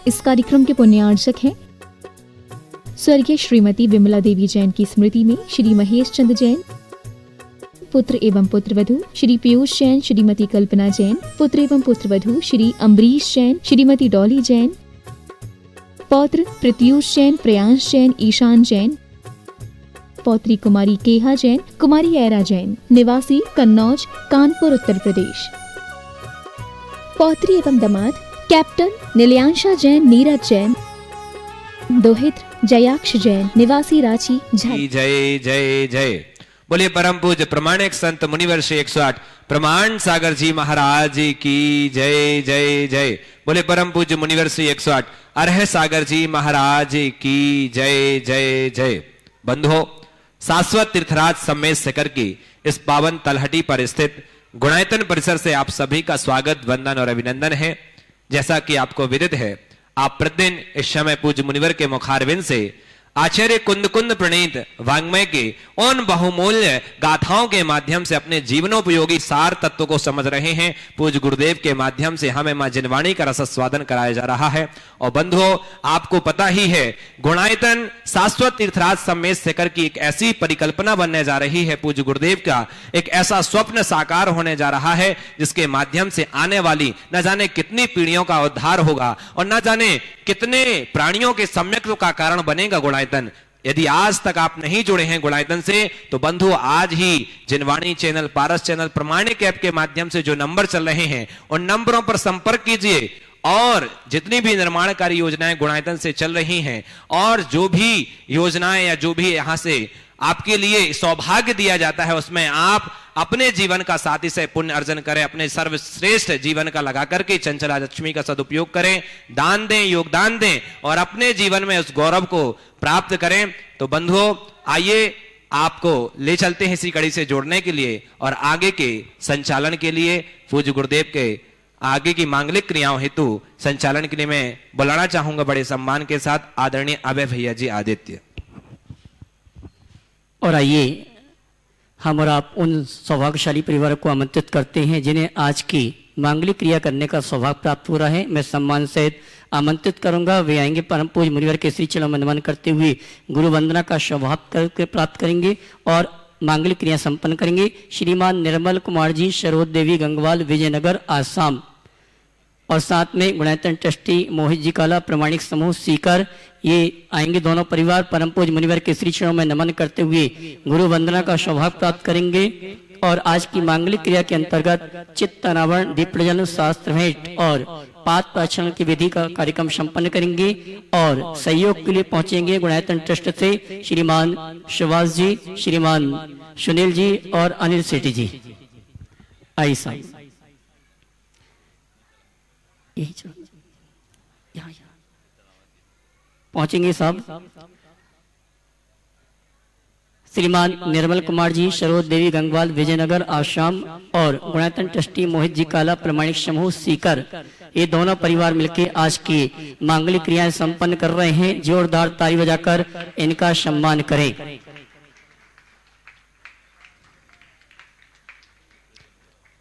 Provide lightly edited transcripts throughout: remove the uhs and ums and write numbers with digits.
इस कार्यक्रम के पुण्यार्चक हैं स्वर्गीय श्रीमती विमला देवी जैन की स्मृति में श्री महेश चंद्र जैन, पुत्र एवं पुत्रवधू श्री पीयूष जैन, श्रीमती कल्पना जैन, पुत्र एवं पुत्रवधू श्री अम्बरीश जैन, श्रीमती डॉली जैन, पौत्र प्रत्यूष जैन, प्रयांश जैन, ईशान जैन, पौत्री कुमारी केहा जैन, कुमारी ऐरा जैन, निवासी कन्नौज, कानपुर, उत्तर प्रदेश। पौत्री एवं दामाद कैप्टन नीलियांशा जैन, नीरज जैन, दोहित्र जयाक्ष जैन, निवासी रांची, झारखंड। जय जय जय। बोलिए परम पूज्य प्रमाणिक संत मुनिवर श्री 108 प्रमाण सागर जी महाराज की जय जय जय। बोले परम पूज्य मुनिवर श्री 108 अरह सागर जी महाराज की जय जय जय। बंधुओं, शाश्वत तीर्थराज सम्मेद शिखर की इस पावन तलहटी पर स्थित गुणायतन परिसर से आप सभी का स्वागत, वंदन और अभिनंदन है। जैसा कि आपको विदित है, आप प्रतिदिन इस समय पूज्य मुनिवर के मुखारविंद से आचार्य कुंद कुंद प्रणीत वांग्मय के उन बहुमूल्य गाथाओं के माध्यम से अपने जीवनोपयोगी सार तत्व को समझ रहे हैं। पूज्य गुरुदेव के माध्यम से हमें मां जिनवाणी का रसस्वादन कराया जा रहा है। और बंधुओं, आपको पता ही है, गुणायतन शाश्वत तीर्थराज सम्मेद शिखर की एक ऐसी परिकल्पना बनने जा रही है। पूज्य गुरुदेव का एक ऐसा स्वप्न साकार होने जा रहा है जिसके माध्यम से आने वाली न जाने कितनी पीढ़ियों का उद्धार होगा और न जाने कितने प्राणियों के सम्यक्त्व का कारण बनेगा गुणायतन। यदि आज तक आप नहीं जुड़े हैं गुणायतन से, तो बंधु आज ही जिनवाणी चैनल, पारस चैनल, प्रमाणिक ऐप के माध्यम से जो नंबर चल रहे हैं उन नंबरों पर संपर्क कीजिए और जितनी भी निर्माणकारी योजनाएं गुणायतन से चल रही हैं और जो भी योजनाएं या जो भी यहां से आपके लिए सौभाग्य दिया जाता है, उसमें आप अपने जीवन का साथी से पुण्य अर्जन करें, अपने सर्वश्रेष्ठ जीवन का लगा करके चंचला लक्ष्मी का सदुपयोग करें, दान दें, योगदान दें और अपने जीवन में उस गौरव को प्राप्त करें। तो बंधुओं, आइए आपको ले चलते हैं इसी कड़ी से जोड़ने के लिए और आगे के संचालन के लिए पूज्य गुरुदेव के आगे की मांगलिक क्रियाओं हेतु संचालन के लिए मैं बुलाना चाहूंगा बड़े सम्मान के साथ आदरणीय अभय भैया जी आदित्य। और आइए हम और आप उन सौभाग्यशाली परिवारों को आमंत्रित करते हैं जिन्हें आज की मांगलिक क्रिया करने का सौभाग्य प्राप्त हो रहा है। मैं सम्मान सहित आमंत्रित करूंगा। वे आएंगे, परम पूज्य मुनिवर के श्री चरणों में नमन करते हुए गुरु वंदना का सौभाग्य करके प्राप्त करेंगे और मांगलिक क्रिया संपन्न करेंगे। श्रीमान निर्मल कुमार जी, शरोद देवी, गंगवाल, विजयनगर, आसाम। और साथ में गुणायतन ट्रस्टी मोहित जी काला, प्रमाणिक समूह सीकर, ये आएंगे। दोनों परिवार परम पूज्य मुनिवर के श्री चरणों में नमन करते हुए गुरु वंदना का सौभाग्य प्राप्त करेंगे और आज की मांगलिक क्रिया के अंतर्गत चित्त अनावरण, दीप प्रज्वलन, शास्त्र भेंट और पाद प्रक्षालन की विधि का कार्यक्रम संपन्न करेंगे। और सहयोग के लिए पहुंचेंगे गुणायतन ट्रस्ट से श्रीमान सुभाष जी, श्रीमान सुनील जी और अनिल सेठी जी। आई साहब यहाँ पहुंचेंगे साहब। श्रीमान निर्मल कुमार जी, शरोद देवी, गंगवाल, विजयनगर, आसाम और गुणायतन ट्रस्टी मोहित जी काला, प्रमाणिक समूह सीकर, ये दोनों परिवार मिलकर आज की मांगलिक क्रियाएं संपन्न कर रहे हैं। जोरदार ताली बजाकर इनका सम्मान करें।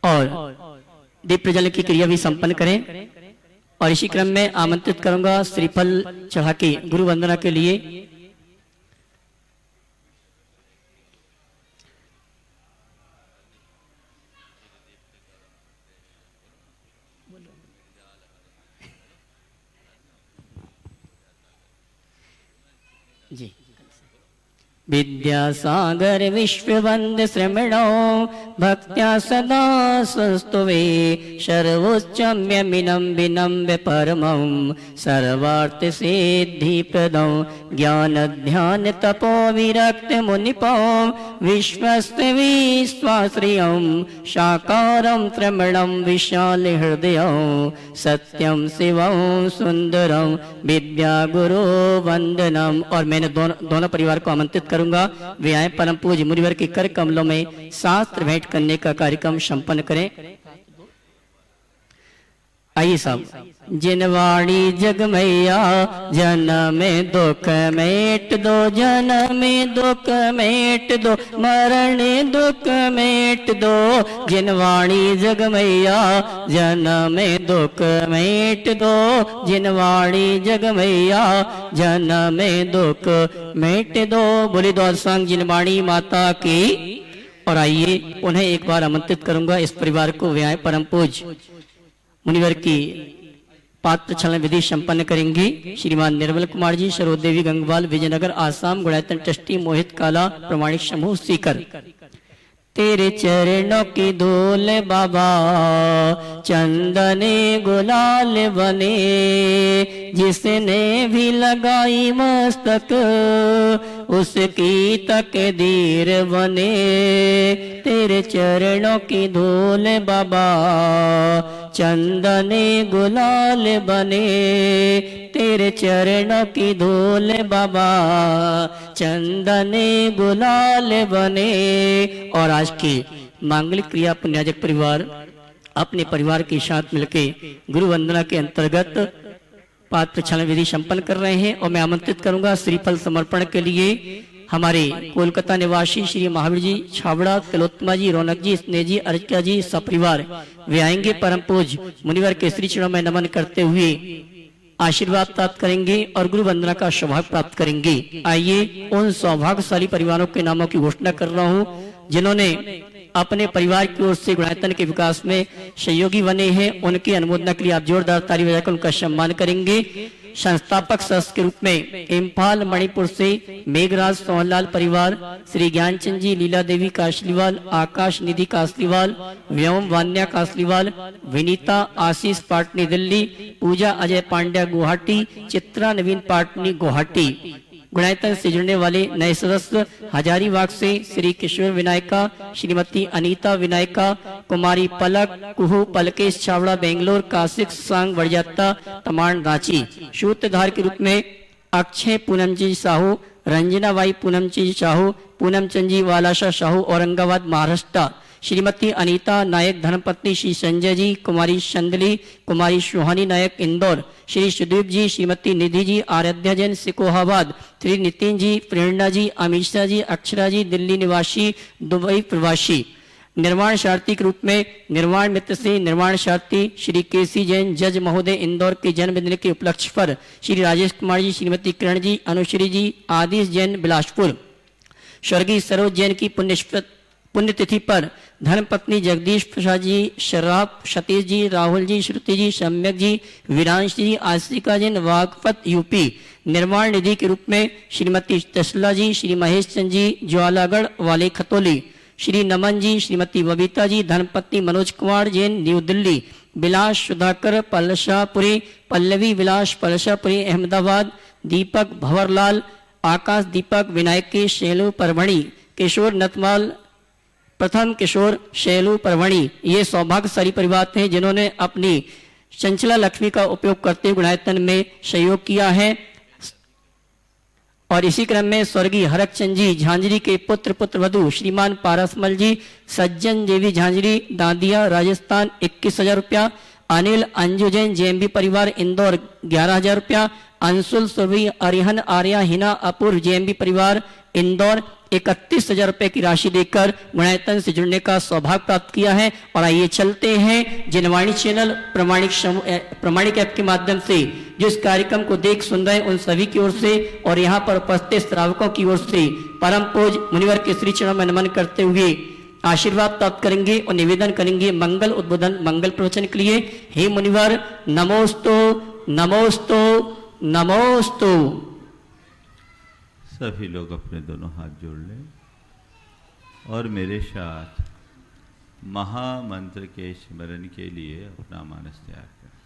और दीप प्रज्वलन की क्रिया भी संपन्न करें। और इसी क्रम में आमंत्रित करूंगा श्रीफल चढ़ा के गुरु वंदना के लिए जी। विद्यासागर विश्ववंद श्रमणो भक्त्या सदा संस्तुवे सर्वोच्चम्यमिनं विनम्य परमं सर्वार्थ सिद्धि प्रदं ज्ञान ध्यान तपो विरक्त मुनिपं विश्वस्त विश्वाश्रियं साकारं त्रमणं विशाल हृदयं सत्यं शिवं सुंदरं विद्या गुरु वंदनम। और मैंने दोनों परिवार को आमंत्रित करूंगा, वे आए परम पूज्य मुनिवर के कर कमलों में शास्त्र भेंट करने का कार्यक्रम संपन्न करें। आइए साहब। जिनवाणी जग मैया जन्म दुख मेट दो, जन्म दुख मेट दो, मरण दुख मेट दो। जिनवाणी जग मैया जन्म दुख मेट दो, जिनवाणी जग मैया जन्म दुख मेट दो। बोले दो संग जिनवाणी माता की। और आइए उन्हें एक बार आमंत्रित करूंगा इस परिवार को व्याय परम पूज मुनिवर की पात्र छलन विधि संपन्न करेंगे। श्रीमान निर्मल कुमार जी, सरोज देवी गंगवाल, विजयनगर आसाम, गुणायतन ट्रस्टी, मोहित काला, प्रमाणिक समूह सीकर। तेरे चरणों की धूल बाबा चंदने गुलाल बने, जिसने भी लगाई मस्तक उसकी तकदीर बने। तेरे चरणों की धूल बाबा चंदने गुलाल बने, तेरे चरणों की धूल बाबा चंदने गुलाल बने। और आज की मांगलिक क्रिया पुण्याजक परिवार अपने परिवार के साथ मिलकर गुरु वंदना के अंतर्गत पात्र छलन विधि संपन्न कर रहे हैं। और मैं आमंत्रित करूंगा श्रीफल समर्पण के लिए हमारे कोलकाता निवासी श्री महावीर जी छावड़ा, तिलोत्तमा जी, रौनक जी, स्नेह जी, अर्चिका जी सपरिवार वे आएंगे। परम पूज मुनिवर के श्री चरणों में नमन करते हुए आशीर्वाद प्राप्त करेंगे और गुरु वंदना का सौभाग्य प्राप्त करेंगे। आइए उन सौभाग्यशाली परिवारों के नामों की घोषणा कर रहा हूँ जिन्होंने अपने परिवार की ओर से गुणायतन के विकास में सहयोगी बने हैं। उनकी अनुमोदना के लिए आप जोरदार ताली बजाकर उनका सम्मान करेंगे। संस्थापक सदस्य के रूप में इम्फाल मणिपुर से मेघराज सोहनलाल परिवार, श्री ज्ञानचंद जी, लीला देवी कासलीवाल, आकाश निधि कासलीवाल, व्योम वान्या कासलीवाल, विनीता आशीष पाटनी दिल्ली, पूजा अजय पांड्या गुवाहाटी, चित्रा नवीन पाटनी गुवाहाटी। गुणायतन से जुड़ने वाले नए सदस्य हजारीबाग से श्री किशोर विनायका, श्रीमती अनीता विनायका, कुमारी पलक कुहू पलकेश छावड़ा बेंगलोर, काशिक सांग बड़जात्ता तमाण रांची। सूत्रधार के रूप में अक्षय पूनम जी साहू, रंजना बाई पूनम जी साहू, पूनम चंद जी वालाशा साहू औरंगाबाद महाराष्ट्र। श्रीमती अनीता नायक धर्मपत्नी श्री संजय जी, कुमारी चंदली, कुमारी सुहानी नायक इंदौर, श्री सुदीप जी, श्रीमती निधि जी आराध्या जैन सिकोहाबाद, श्री नितिन जी, प्रेरणा जी, अमीषा जी, अक्षरा जी दिल्ली निवासी दुबई प्रवासी। निर्माण शार्थी के रूप में निर्माण मित्र से निर्माण शार्थी श्री केसी जैन जज महोदय इंदौर के जन्मदिन के उपलक्ष्य पर श्री राजेश कुमार जी, श्रीमती किरण जी, अनुश्री जी, आदिश जैन बिलासपुर। स्वर्गीय सरोज जैन की पुण्यतिथि पर धर्मपत्नी जगदीश प्रसाद जी, शराब सतीश जी, राहुल जी, श्रुति जी, सम्यक जी, वीरांश जी, आशिका जैन वागपत यूपी। निर्माण निधि के रूप में श्रीमती तसला जी, श्री महेश चंद जी ज्वालागढ़ वाले खतौली, श्री नमन जी, श्रीमती बबीता जी, धर्मपत्नी मनोज कुमार जैन न्यू दिल्ली, विलास सुधाकर पलशापुरी, पल्लवी विलास पलशापुरी अहमदाबाद, दीपक भंवरलाल, आकाश दीपक विनायक के शैलू परभणी, किशोर नतमाल प्रथम किशोर शैलू परभणी। ये सौभाग्यशाली परिवार हैं जिन्होंने अपनी चंचला लक्ष्मी का उपयोग करते हुए गुणायतन में सहयोग किया है। और इसी क्रम में स्वर्गीय हरकचंद जी झांझरी के पुत्र पुत्रवधु श्रीमान पारसमल जी, सज्जन देवी झांझरी दांदिया राजस्थान 21,000 रुपया, अनिल अंजू जैन जेएमबी परिवार इंदौर 11,000 रुपया, अंशुल सुरभि अरिहन आर्या हिना अपूर्व जेएमबी परिवार इंदौर 31,000 रुपए की राशि देकर गुणायतन से जुड़ने का सौभाग्य प्राप्त किया है। और आइए चलते हैं जिनवाणी चैनल प्रमाणिक ऐप के माध्यम से जो इस कार्यक्रम को देख सुन रहे हैं उन सभी की ओर से और यहाँ पर उपस्थित श्रावकों की ओर से परम पूज मुनिवर के श्री चरणों में नमन करते हुए आशीर्वाद प्राप्त करेंगे और निवेदन करेंगे मंगल उद्बोधन मंगल प्रवचन के लिए। हे मुनिवर नमोस्तु नमोस्तु नमोस्तु। सभी लोग अपने दोनों हाथ जोड़ लें और मेरे साथ महामंत्र के स्मरण के लिए अपना मानस तैयार करें।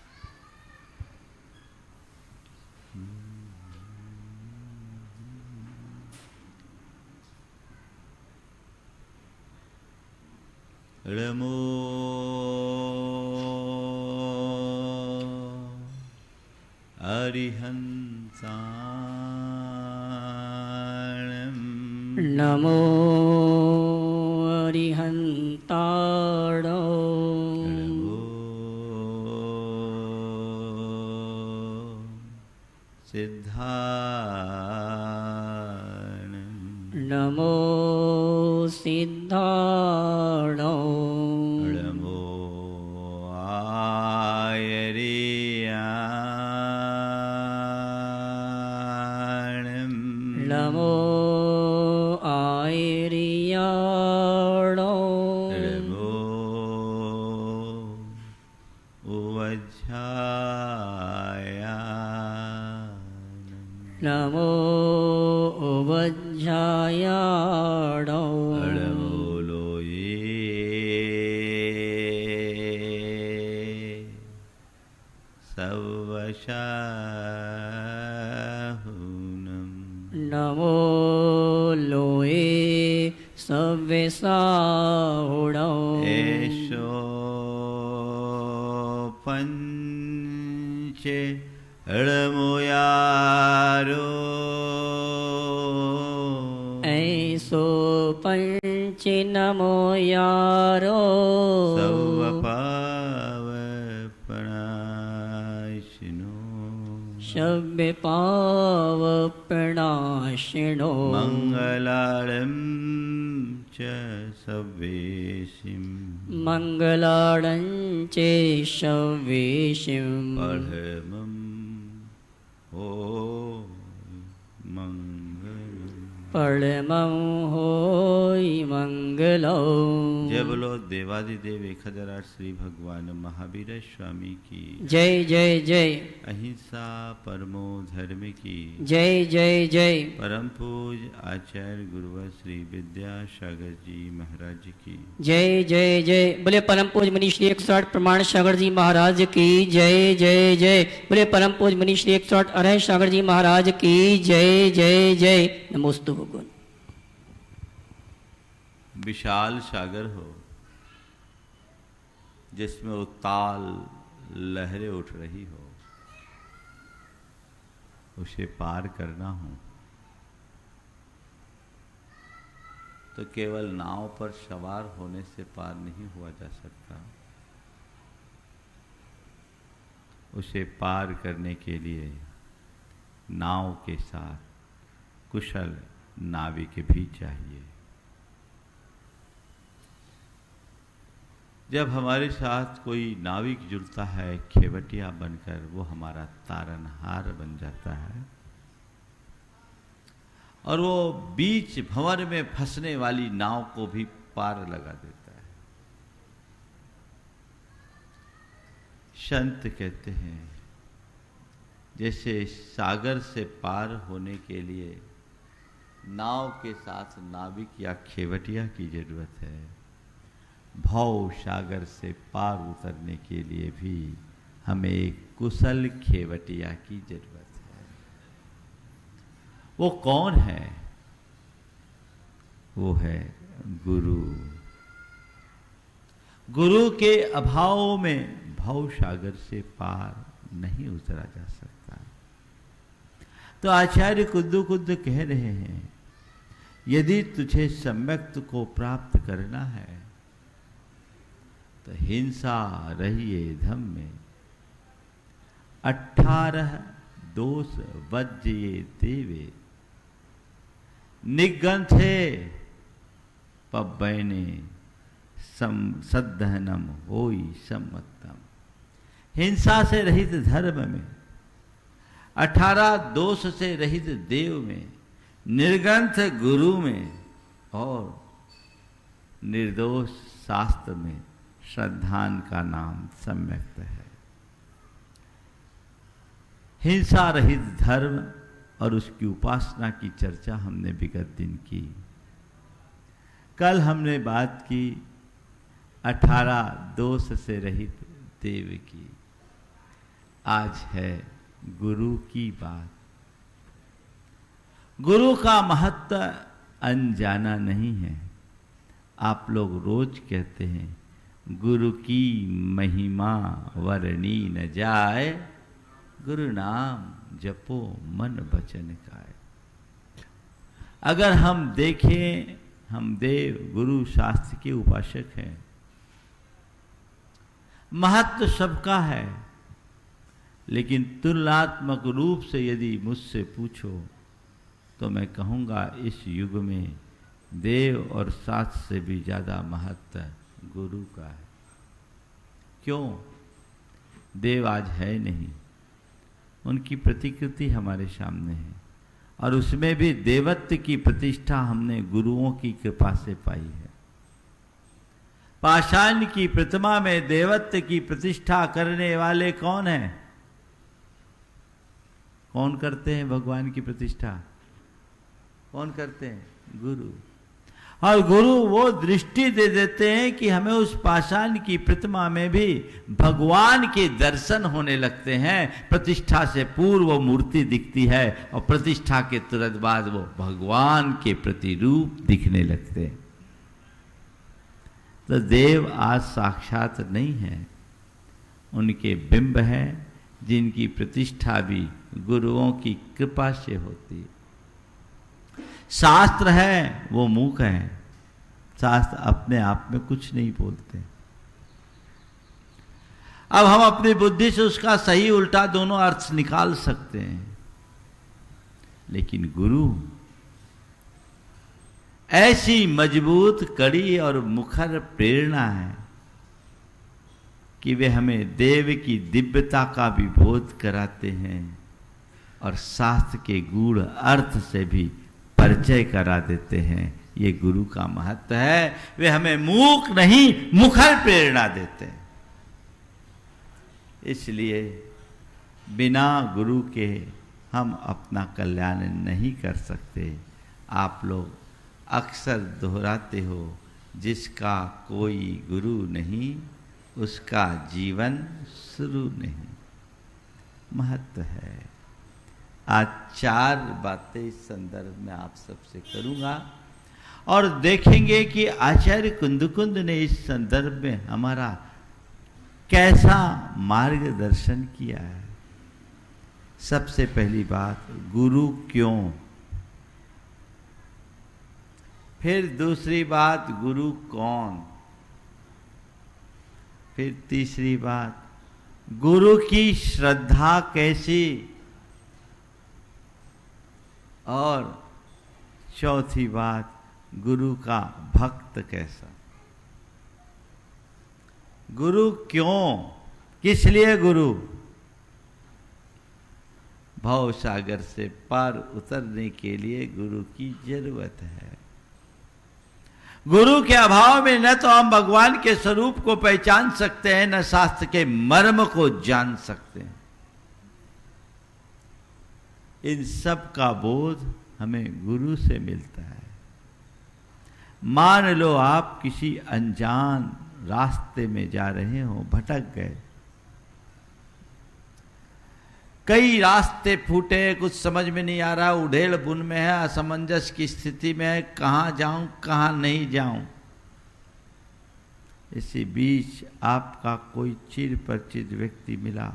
नमो अरिहंसा नमो अरिहंताणो सिद्धाणं नमो सिद्धाणो नमो आयर्याणं नमो आयर्याणो नमो उवज्झायाणं नमो उवज्झायाणो नमो लोये सवशाहुनं नमो लोये सव्यसाहुणो एषो पञ्चे अळमुयारो ऐसो पंच नमो यारो सवपावपणाशिनो शव्य पावप्रणाशिनो मङ्गलाळं च सवेशिं मंगलाडं चे शव्येशिं परमं हो मंगलम् परमं होय मंगलो जय बोलो देवादिदेव 1008 श्री भगवान महावीर स्वामी की जय जय जय अहिंसा परमो धर्म की जय जय जय परम पूज आचार्य गुरुवर श्री विद्यासागर जी महाराज की जय जय जय बोले परम पूज मनी श्री 108 प्रमाण सागर जी महाराज की जय जय जय बोले परम पूज मनी श्री 108 अरह सागर जी महाराज की जय जय जय नमोस्तु भगवान। विशाल सागर हो जिसमें उताल लहरें उठ रही हो, उसे पार करना हो तो केवल नाव पर सवार होने से पार नहीं हुआ जा सकता। उसे पार करने के लिए नाव के साथ कुशल नाविक भी चाहिए। जब हमारे साथ कोई नाविक जुड़ता है खेवटिया बनकर, वो हमारा तारनहार बन जाता है और वो बीच भंवर में फंसने वाली नाव को भी पार लगा देता है। संत कहते हैं जैसे सागर से पार होने के लिए नाव के साथ नाविक या खेवटिया की जरूरत है, भव सागर से पार उतरने के लिए भी हमें एक कुशल खेवटिया की जरूरत है। वो कौन है? वो है गुरु। गुरु के अभाव में भव सागर से पार नहीं उतरा जा सकता। तो आचार्य कुद्दू कह रहे हैं, यदि तुझे सम्यक्त को प्राप्त करना है तो हिंसा रहिए धम में, 18 दोष वज्ये देवे, निगंथे पब्बैने सद्धनम होई सम्मतम। हिंसा से रहित धर्म में, 18 दोष से रहित देव में, निर्ग्रंथ गुरु में और निर्दोष शास्त्र में श्रद्धान का नाम सम्यक्त है। हिंसा रहित धर्म और उसकी उपासना की चर्चा हमने विगत दिन की। कल हमने बात की 18 दोष से रहित देव की। आज है गुरु की बात। गुरु का महत्व अनजाना नहीं है। आप लोग रोज कहते हैं गुरु की महिमा वर्णी न जाए, गुरु नाम जपो मन बचन काए। अगर हम देखें, हम देव गुरु शास्त्र के उपासक हैं, महत्व सबका है, लेकिन तुलनात्मक रूप से यदि मुझसे पूछो तो मैं कहूँगा इस युग में देव और शास्त्र से भी ज़्यादा महत्व गुरु का है। क्यों? देव आज है नहीं, उनकी प्रतिकृति हमारे सामने है, और उसमें भी देवत्व की प्रतिष्ठा हमने गुरुओं की कृपा से पाई है। पाषाण की प्रतिमा में देवत्व की प्रतिष्ठा करने वाले कौन हैं? कौन करते हैं भगवान की प्रतिष्ठा? कौन करते हैं? गुरु। और गुरु वो दृष्टि दे देते हैं कि हमें उस पाषाण की प्रतिमा में भी भगवान के दर्शन होने लगते हैं। प्रतिष्ठा से पूर्व वो मूर्ति दिखती है और प्रतिष्ठा के तुरंत बाद वो भगवान के प्रतिरूप दिखने लगते हैं। तो देव आज साक्षात नहीं है, उनके बिंब हैं जिनकी प्रतिष्ठा भी गुरुओं की कृपा से होती है। शास्त्र है वो मूक है, शास्त्र अपने आप में कुछ नहीं बोलते। अब हम अपनी बुद्धि से उसका सही उल्टा दोनों अर्थ निकाल सकते हैं, लेकिन गुरु ऐसी मजबूत कड़ी और मुखर प्रेरणा है कि वे हमें देव की दिव्यता का भी बोध कराते हैं और शास्त्र के गूढ़ अर्थ से भी परिचय करा देते हैं। ये गुरु का महत्व है। वे हमें मूक नहीं मुखर प्रेरणा देते हैं। इसलिए बिना गुरु के हम अपना कल्याण नहीं कर सकते। आप लोग अक्सर दोहराते हो, जिसका कोई गुरु नहीं उसका जीवन शुरू नहीं। महत्व है। आज 4 बातें इस संदर्भ में आप सबसे करूंगा और देखेंगे कि आचार्य कुंदकुंद ने इस संदर्भ में हमारा कैसा मार्गदर्शन किया है। सबसे पहली बात, गुरु क्यों। फिर दूसरी बात, गुरु कौन। फिर तीसरी बात, गुरु की श्रद्धा कैसी। और चौथी बात, गुरु का भक्त कैसा। गुरु क्यों, किस लिए गुरु। भव सागर से पार उतरने के लिए गुरु की जरूरत है। गुरु के अभाव में न तो हम भगवान के स्वरूप को पहचान सकते हैं, न शास्त्र के मर्म को जान सकते हैं। इन सब का बोध हमें गुरु से मिलता है। मान लो आप किसी अनजान रास्ते में जा रहे हो, भटक गए, कई रास्ते फूटे, कुछ समझ में नहीं आ रहा, उधेड़ बुन में है, असमंजस की स्थिति में है, कहाँ जाऊं कहाँ नहीं जाऊं। इसी बीच आपका कोई चिर परिचित व्यक्ति मिला,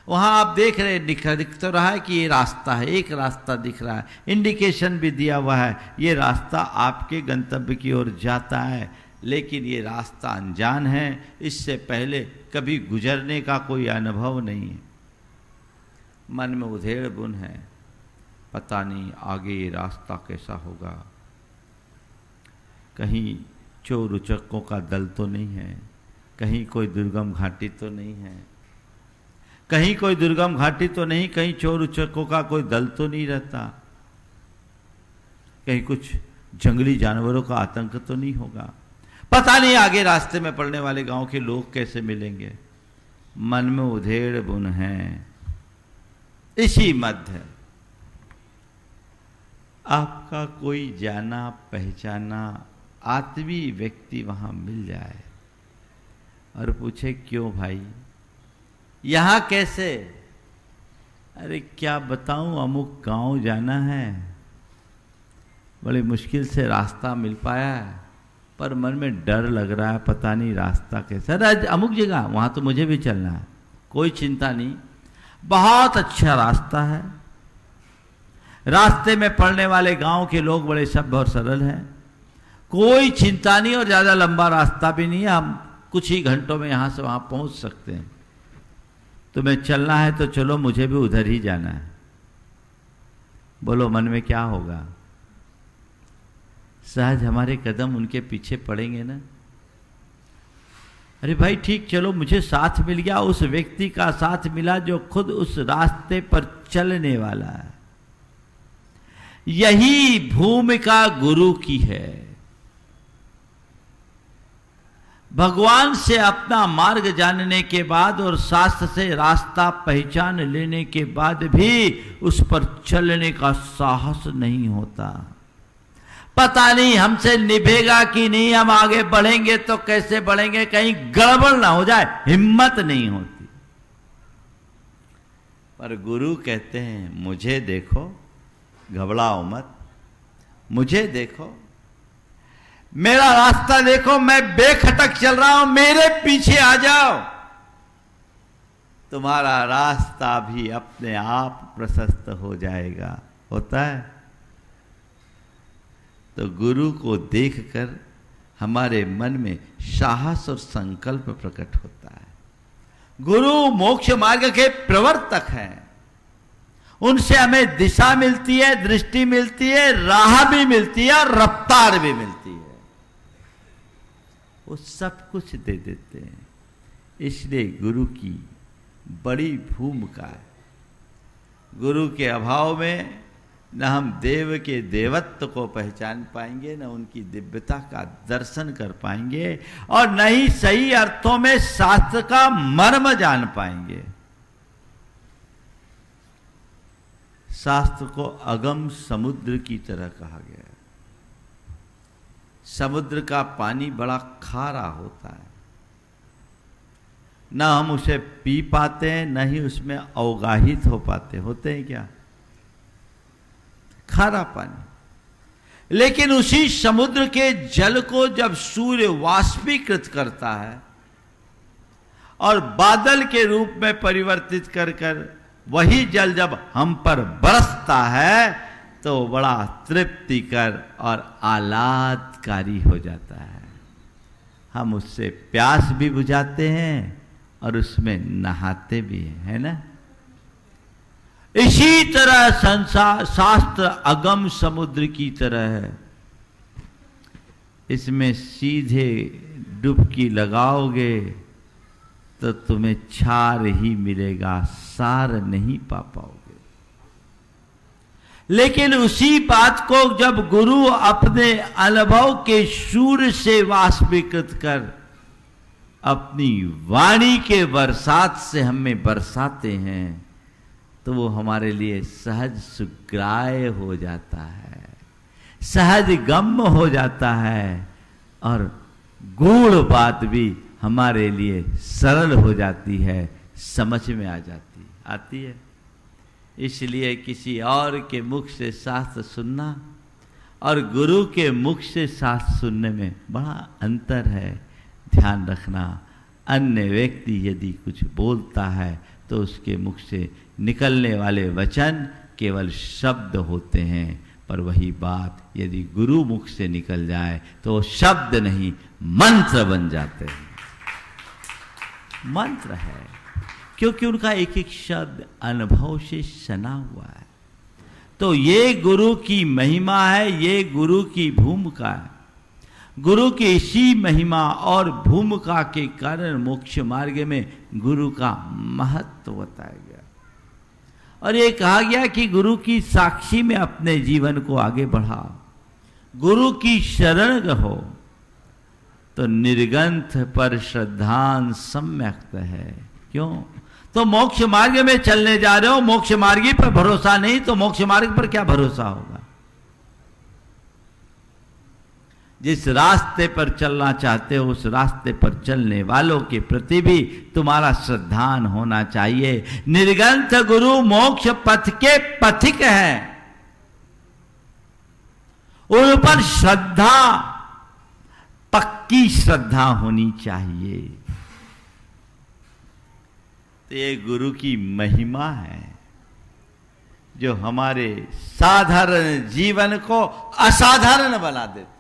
वहां आप देख रहे दिख तो रहा है कि ये रास्ता है, एक रास्ता दिख रहा है, इंडिकेशन भी दिया हुआ है, ये रास्ता आपके गंतव्य की ओर जाता है, लेकिन ये रास्ता अनजान है, इससे पहले कभी गुजरने का कोई अनुभव नहीं है। मन में उधेड़ बुन है, पता नहीं आगे ये रास्ता कैसा होगा, कहीं चोर उचक्कों का दल तो नहीं है, कहीं कोई दुर्गम घाटी तो नहीं है, कहीं कोई दुर्गम घाटी तो नहीं, कहीं चोर उचक्कों का कोई दल तो नहीं रहता, कहीं कुछ जंगली जानवरों का आतंक तो नहीं होगा, पता नहीं आगे रास्ते में पड़ने वाले गांव के लोग कैसे मिलेंगे। मन में उधेड़ बुन है। इसी मध्य आपका कोई जाना पहचाना आत्मीय व्यक्ति वहां मिल जाए और पूछे, क्यों भाई यहां कैसे। अरे क्या बताऊं, अमुक गांव जाना है, बड़ी मुश्किल से रास्ता मिल पाया है, पर मन में डर लग रहा है, पता नहीं रास्ता कैसा। अरे अमुक जगह वहां तो मुझे भी चलना है, कोई चिंता नहीं, बहुत अच्छा रास्ता है, रास्ते में पड़ने वाले गांव के लोग बड़े सभ्य और सरल हैं, कोई चिंता नहीं, और ज्यादा लंबा रास्ता भी नहीं है, हम कुछ ही घंटों में यहां से वहां पहुंच सकते हैं। तुम्हें चलना है तो चलो, मुझे भी उधर ही जाना है। बोलो मन में क्या होगा? सहज हमारे कदम उनके पीछे पड़ेंगे ना। अरे भाई ठीक, चलो मुझे साथ मिल गया, उस व्यक्ति का साथ मिला जो खुद उस रास्ते पर चलने वाला है। यही भूमिका गुरु की है। भगवान से अपना मार्ग जानने के बाद और शास्त्र से रास्ता पहचान लेने के बाद भी उस पर चलने का साहस नहीं होता। पता नहीं हमसे निभेगा कि नहीं, हम आगे बढ़ेंगे तो कैसे बढ़ेंगे, कहीं गड़बड़ ना हो जाए, हिम्मत नहीं होती। पर गुरु कहते हैं मुझे देखो, घबराओ मत, मुझे देखो, मेरा रास्ता देखो, मैं बेखटक चल रहा हूं, मेरे पीछे आ जाओ, तुम्हारा रास्ता भी अपने आप प्रशस्त हो जाएगा। होता है? तो गुरु को देखकर हमारे मन में साहस और संकल्प प्रकट होता है। गुरु मोक्ष मार्ग के प्रवर्तक हैं, उनसे हमें दिशा मिलती है, दृष्टि मिलती है, राह भी मिलती है और रफ्तार भी मिलती है। वो सब कुछ दे देते हैं। इसलिए गुरु की बड़ी भूमिका है। गुरु के अभाव में न हम देव के देवत्व को पहचान पाएंगे, न उनकी दिव्यता का दर्शन कर पाएंगे, और न ही सही अर्थों में शास्त्र का मर्म जान पाएंगे। शास्त्र को अगम समुद्र की तरह कहा गया है। समुद्र का पानी बड़ा खारा होता है, न हम उसे पी पाते हैं, न ही उसमें अवगाहित हो पाते। होते हैं क्या? खारा पानी। लेकिन उसी समुद्र के जल को जब सूर्य वाष्पीकृत करता है और बादल के रूप में परिवर्तित कर कर वही जल जब हम पर बरसता है तो बड़ा तृप्तिकर और आह्लादकारी हो जाता है। हम उससे प्यास भी बुझाते हैं और उसमें नहाते भी हैं, है ना? इसी तरह संसार शास्त्र अगम समुद्र की तरह है। इसमें सीधे डुबकी लगाओगे तो तुम्हें छार ही मिलेगा, सार नहीं पा पाओगे। लेकिन उसी बात को जब गुरु अपने अनुभव के सूर्य से वाष्पीकृत कर अपनी वाणी के बरसात से हमें बरसाते हैं तो वो हमारे लिए सहज सुग्राह्य हो जाता है, सहज गम्य हो जाता है, और गूढ़ बात भी हमारे लिए सरल हो जाती है, समझ में आती है। इसलिए किसी और के मुख से शास्त्र सुनना और गुरु के मुख से शास्त्र सुनने में बड़ा अंतर है। ध्यान रखना, अन्य व्यक्ति यदि कुछ बोलता है तो उसके मुख से निकलने वाले वचन केवल शब्द होते हैं, पर वही बात यदि गुरु मुख से निकल जाए तो शब्द नहीं मंत्र बन जाते हैं। मंत्र है क्योंकि उनका एक एक शब्द अनुभव से सना हुआ है। तो ये गुरु की महिमा है, ये गुरु की भूमिका है। गुरु की इसी महिमा और भूमिका के कारण मोक्ष मार्ग में गुरु का महत्व बताया गया और ये कहा गया कि गुरु की साक्षी में अपने जीवन को आगे बढ़ाओ, गुरु की शरण रहो तो निर्गंथ पर श्रद्धान सम्यक्त है। क्यों? तो मोक्ष मार्ग में चलने जा रहे हो, मोक्ष मार्गी पर भरोसा नहीं तो मोक्ष मार्ग पर क्या भरोसा होगा? जिस रास्ते पर चलना चाहते हो उस रास्ते पर चलने वालों के प्रति भी तुम्हारा श्रद्धान होना चाहिए। निर्गंथ गुरु मोक्ष पथ के पथिक हैं, उन पर श्रद्धा, पक्की श्रद्धा होनी चाहिए। तो ये गुरु की महिमा है जो हमारे साधारण जीवन को असाधारण बना देते हैं,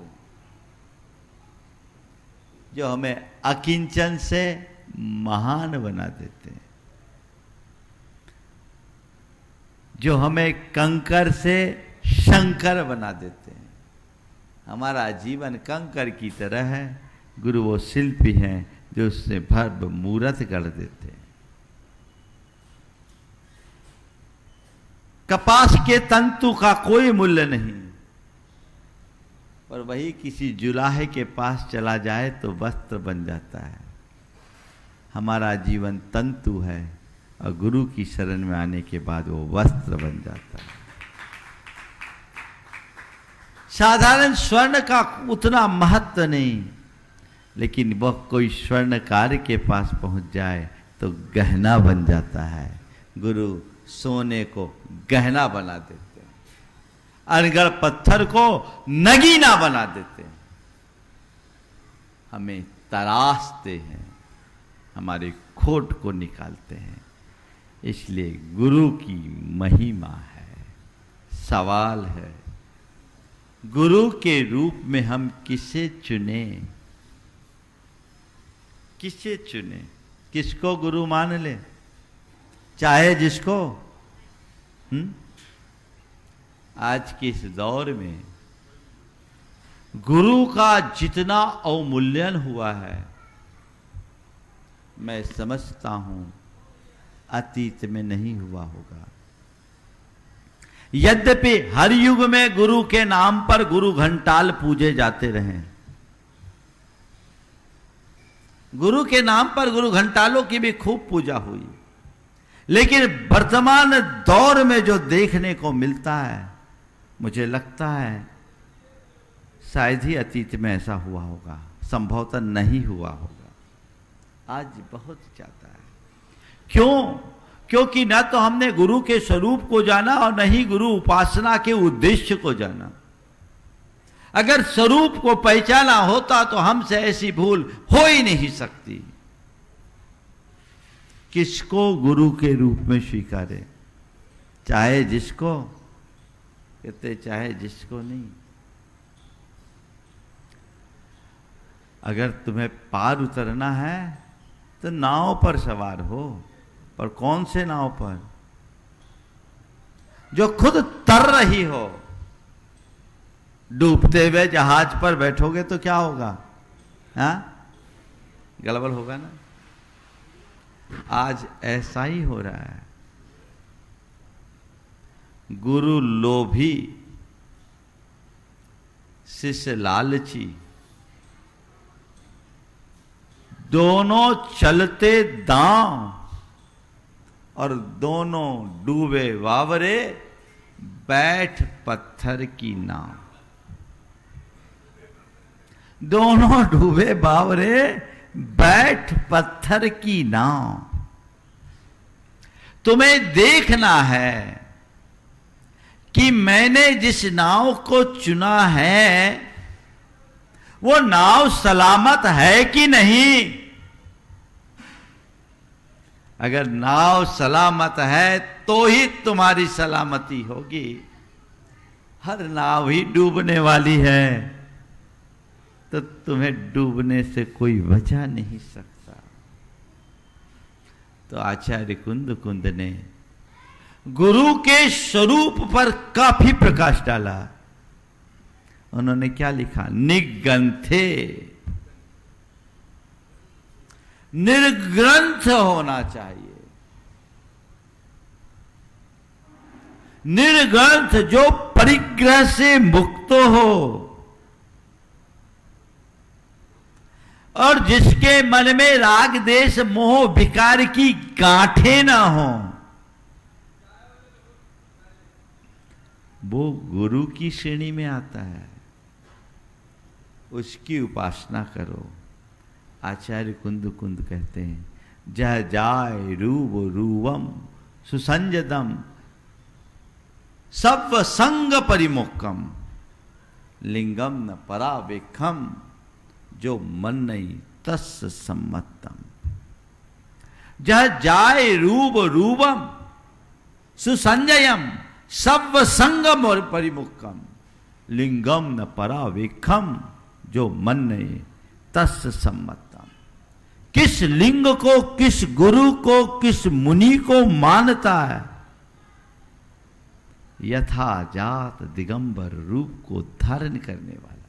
जो हमें अकिंचन से महान बना देते हैं। जो हमें कंकर से शंकर बना देते हैं। हमारा जीवन कंकर की तरह है, गुरु वो शिल्पी हैं जो उससे भव्य मूर्त कर देते हैं। कपास के तंतु का कोई मूल्य नहीं, पर वही किसी जुलाहे के पास चला जाए तो वस्त्र बन जाता है। हमारा जीवन तंतु है और गुरु की शरण में आने के बाद वो वस्त्र बन जाता है। साधारण स्वर्ण का उतना महत्व नहीं, लेकिन वह कोई स्वर्णकार के पास पहुंच जाए तो गहना बन जाता है। गुरु सोने को गहना बना देते हैं, अनगढ़ पत्थर को नगीना बना देते हैं, हमें तराशते हैं, हमारे खोट को निकालते हैं। इसलिए गुरु की महिमा है। सवाल है, गुरु के रूप में हम किसे चुने? किसे चुने? किसको गुरु मान ले? चाहे जिसको। आज के इस दौर में गुरु का जितना अवमूल्यन हुआ है, मैं समझता हूं अतीत में नहीं हुआ होगा। यद्यपि हर युग में गुरु के नाम पर गुरु घंटाल पूजे जाते रहे, गुरु के नाम पर गुरु घंटालों की भी खूब पूजा हुई, लेकिन वर्तमान दौर में जो देखने को मिलता है, मुझे लगता है शायद ही अतीत में ऐसा हुआ होगा, संभवतः नहीं हुआ होगा। आज बहुत ज्यादा है। क्यों? क्योंकि न तो हमने गुरु के स्वरूप को जाना और न ही गुरु उपासना के उद्देश्य को जाना। अगर स्वरूप को पहचाना होता तो हमसे ऐसी भूल हो ही नहीं सकती। किसको गुरु के रूप में स्वीकारे? चाहे जिसको, कहते चाहे जिसको नहीं। अगर तुम्हें पार उतरना है तो नाव पर सवार हो, पर कौन से नाव पर? जो खुद तर रही हो। डूबते हुए जहाज पर बैठोगे तो क्या होगा? हाँ, गड़बड़ होगा ना। आज ऐसा ही हो रहा है। गुरु लोभी, शिष्य लालची, दोनों चलते दांव और दोनों डूबे वावरे, बैठ पत्थर की नाव। दोनों डूबे बावरे, बैठ पत्थर की नाव। तुम्हें देखना है कि मैंने जिस नाव को चुना है वो नाव सलामत है कि नहीं। अगर नाव सलामत है तो ही तुम्हारी सलामती होगी। हर नाव ही डूबने वाली है तो तुम्हें डूबने से कोई बचा नहीं सकता। तो आचार्य कुंद ने गुरु के स्वरूप पर काफी प्रकाश डाला। उन्होंने क्या लिखा? निग्रंथे, निर्ग्रंथ होना चाहिए। निर्ग्रंथ, जो परिग्रह से मुक्त हो और जिसके मन में राग देश मोह विकार की गांठें ना हो, वो गुरु की श्रेणी में आता है। उसकी उपासना करो। आचार्य कुंद कहते हैं, जह जाय रूप रूवम सुसंजदम सब संग परिमुखम लिंगम न परावेखम जो मन नहीं तस् सम्मतम। जह जाय रूप रूपम सुसंजयम सब संगम और परिमुखम लिंगम न परावेखम जो मन नहीं तस् सम्मतम। किस लिंग को, किस गुरु को, किस मुनि को मानता है यथा जात दिगंबर रूप को धारण करने वाला,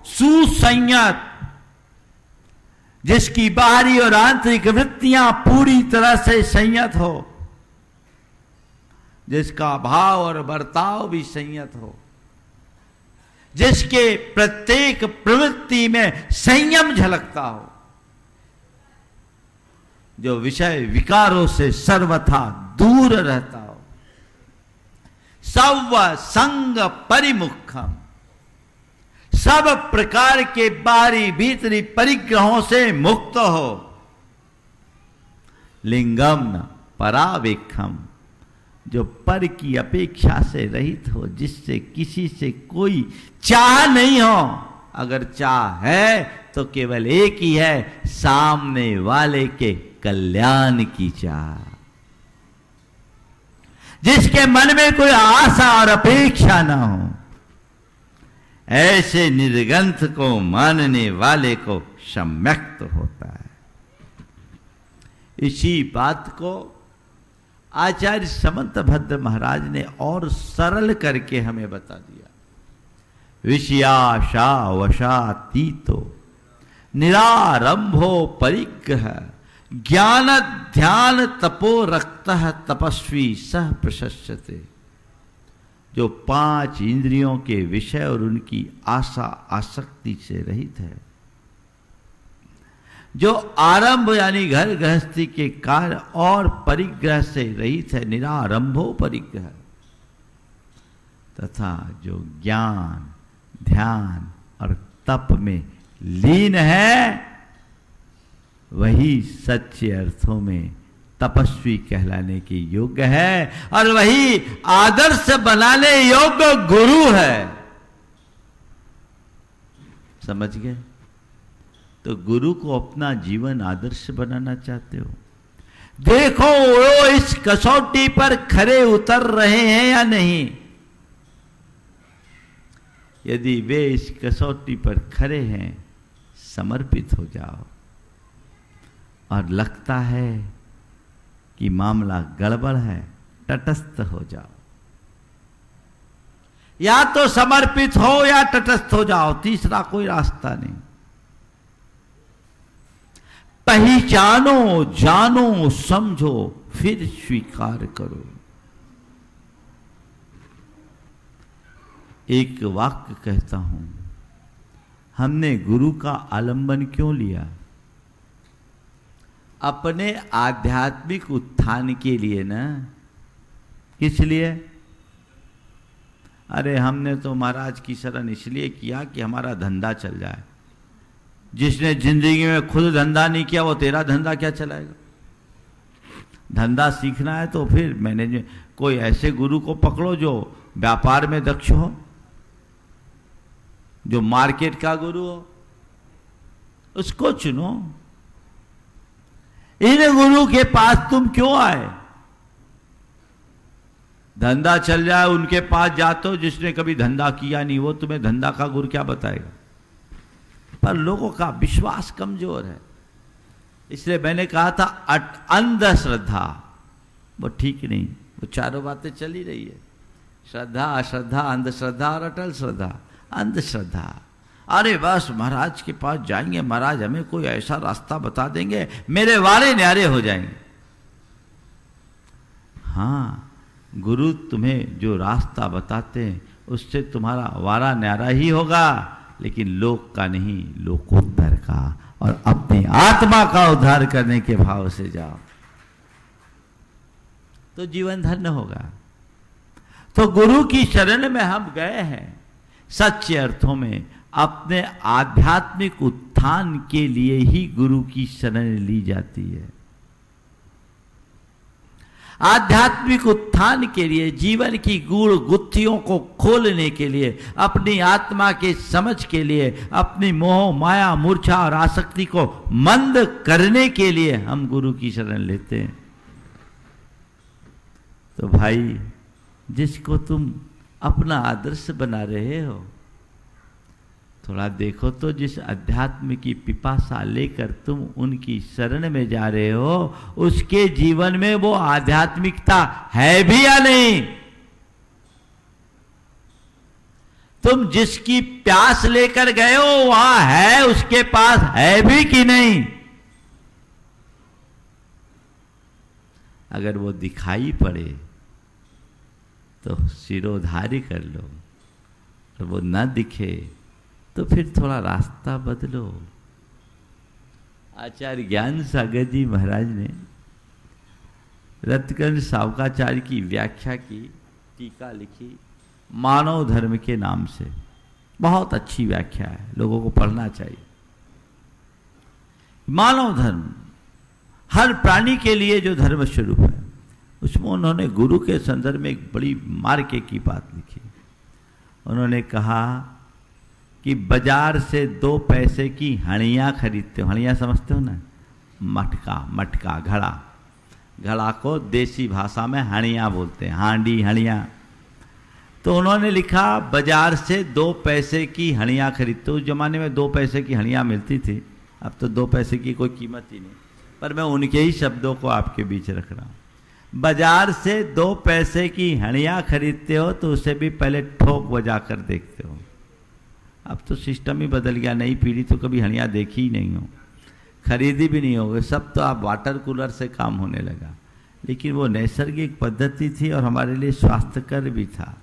सुसंयत, जिसकी बाहरी और आंतरिक वृत्तियां पूरी तरह से संयत हो, जिसका भाव और बर्ताव भी संयत हो, जिसके प्रत्येक प्रवृत्ति में संयम झलकता हो, जो विषय विकारों से सर्वथा दूर रहता हो, सव संग परिमुखम, सब प्रकार के बाहरी भीतरी परिग्रहों से मुक्त हो, लिंगम न परावेक्षम, जो पर की अपेक्षा से रहित हो, जिससे किसी से कोई चाह नहीं हो, अगर चाह है तो केवल एक ही है, सामने वाले के कल्याण की चाह, जिसके मन में कोई आशा और अपेक्षा ना हो, ऐसे निर्ग्रंथ को मानने वाले को सम्यक्त होता है। इसी बात को आचार्य समंतभद्र महाराज ने और सरल करके हमें बता दिया। विषयाशा वशातीतो निरारंभो परिग्रह ज्ञान ध्यान तपो रक्तः तपस्वी सह प्रशस्यते, जो 5 इंद्रियों के विषय और उनकी आशा आसक्ति से रहित है, जो आरंभ यानी घर गृहस्थी के कार्य और परिग्रह से रहित है, निरारंभो परिग्रह, तथा जो ज्ञान ध्यान और तप में लीन है, वही सच्चे अर्थों में तपस्वी कहलाने के योग्य है, और वही आदर्श बनाने योग्य गुरु है। समझ गए? तो गुरु को अपना जीवन आदर्श बनाना चाहते हो, देखो वो इस कसौटी पर खरे उतर रहे हैं या नहीं। यदि वे इस कसौटी पर खरे हैं, समर्पित हो जाओ, और लगता है कि मामला गड़बड़ है, तटस्थ हो जाओ। या तो समर्पित हो या तटस्थ हो जाओ, तीसरा कोई रास्ता नहीं। पहचानो, जानो, समझो, फिर स्वीकार करो। एक वाक्य कहता हूं, हमने गुरु का आलंबन क्यों लिया? अपने आध्यात्मिक उत्थान के लिए ना। किस लिए? अरे हमने तो महाराज की शरण इसलिए किया कि हमारा धंधा चल जाए। जिसने जिंदगी में खुद धंधा नहीं किया, वो तेरा धंधा क्या चलाएगा? धंधा सीखना है तो फिर मैंने कोई ऐसे गुरु को पकड़ो जो व्यापार में दक्ष हो, जो मार्केट का गुरु हो, उसको चुनो। इन गुरु के पास तुम क्यों आए? धंधा चल जाए उनके पास जाते हो, जिसने कभी धंधा किया नहीं, वो तुम्हें धंधा का गुरु क्या बताएगा? पर लोगों का विश्वास कमजोर है, इसलिए मैंने कहा था अंधश्रद्धा वो ठीक नहीं। वो चारों बातें चल ही रही है, श्रद्धा, अश्रद्धा, अंधश्रद्धा और अटल श्रद्धा। अंधश्रद्धा, अरे बस महाराज के पास जाएंगे, महाराज हमें कोई ऐसा रास्ता बता देंगे, मेरे वारे न्यारे हो जाएंगे। हाँ, गुरु तुम्हें जो रास्ता बताते हैं उससे तुम्हारा वारा न्यारा ही होगा, लेकिन लोक का नहीं, लोकोत्तर का, और अपनी आत्मा का उद्धार करने के भाव से जाओ तो जीवन धन्य होगा। तो गुरु की शरण में हम गए हैं, सच्चे अर्थों में अपने आध्यात्मिक उत्थान के लिए ही गुरु की शरण ली जाती है। आध्यात्मिक उत्थान के लिए, जीवन की गूढ़ गुत्थियों को खोलने के लिए, अपनी आत्मा के समझ के लिए, अपनी मोह माया मूर्छा और आसक्ति को मंद करने के लिए हम गुरु की शरण लेते हैं। तो भाई, जिसको तुम अपना आदर्श बना रहे हो, थोड़ा देखो तो, जिस अध्यात्म की पिपासा लेकर तुम उनकी शरण में जा रहे हो, उसके जीवन में वो आध्यात्मिकता है भी या नहीं? तुम जिसकी प्यास लेकर गए हो वहां है, उसके पास है भी कि नहीं? अगर वो दिखाई पड़े तो सिरोधारी कर लो, और वो न दिखे तो फिर थोड़ा रास्ता बदलो। आचार्य ज्ञान सागर जी महाराज ने रत्नकंठ सावकाचार्य की व्याख्या की, टीका लिखी मानव धर्म के नाम से। बहुत अच्छी व्याख्या है, लोगों को पढ़ना चाहिए। मानव धर्म, हर प्राणी के लिए जो धर्म स्वरूप है, उसमें उन्होंने गुरु के संदर्भ में एक बड़ी मार्के की बात लिखी। उन्होंने कहा कि बाजार से 2 पैसे की हणियाँ खरीदते हो। हणियाँ समझते हो ना? मटका, घड़ा। घड़ा को देसी भाषा में हणियाँ बोलते हैं, हांडी, हणियाँ। तो उन्होंने लिखा बाजार से 2 पैसे की हणियाँ खरीदते हो। उस जमाने में 2 पैसे की हणियाँ मिलती थी, अब तो 2 पैसे की कोई कीमत ही नहीं, पर मैं उनके ही शब्दों को आपके बीच रख रहा हूँ। बाजार से 2 पैसे की हणियाँ खरीदते हो तो उसे भी पहले ठोक बजा कर देखते हो। अब तो सिस्टम ही बदल गया, नई पीढ़ी तो कभी हणियाँ देखी ही नहीं हो, खरीदी भी नहीं होगी, सब तो आप वाटर कूलर से काम होने लगा। लेकिन वो नैसर्गिक पद्धति थी और हमारे लिए स्वास्थ्यकर भी था।